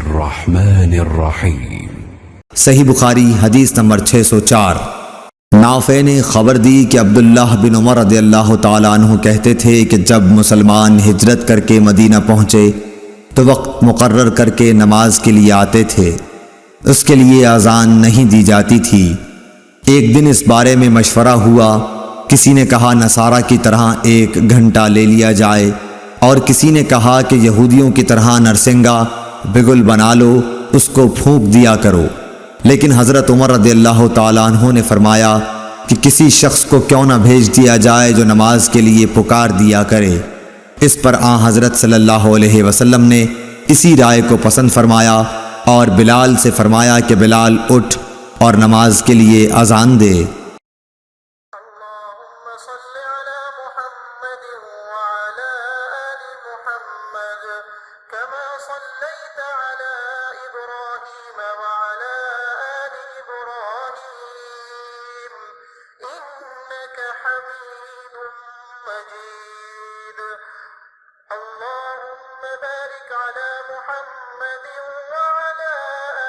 الرحمن الرحیم۔ صحیح بخاری حدیث نمبر 604۔ نافع نے خبر دی کہ عبداللہ بن عمر رضی اللہ تعالیٰ عنہ کہتے تھے کہ جب مسلمان ہجرت کر کے مدینہ پہنچے تو وقت مقرر کر کے نماز کے لیے آتے تھے، اس کے لیے اذان نہیں دی جاتی تھی۔ ایک دن اس بارے میں مشورہ ہوا، کسی نے کہا نصارہ کی طرح 1 گھنٹہ لے لیا جائے، اور کسی نے کہا کہ یہودیوں کی طرح نرسنگا بگل بنا لو، اس کو پھونک دیا کرو۔ لیکن حضرت عمر رضی اللہ تعالیٰ عنہ نے فرمایا کہ کسی شخص کو کیوں نہ بھیج دیا جائے جو نماز کے لیے پکار دیا کرے۔ اس پر آن حضرت صلی اللہ علیہ وسلم نے اسی رائے کو پسند فرمایا اور بلال سے فرمایا کہ بلال اٹھ اور نماز کے لیے اذان دے۔ اللهم صل على محمد وعلى آل محمد كما صليت على إبراهيم وعلى آل إبراهيم إنك حميد مجيد اللهم بارك على محمد وعلى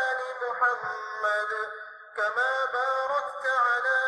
آل محمد كما باركت على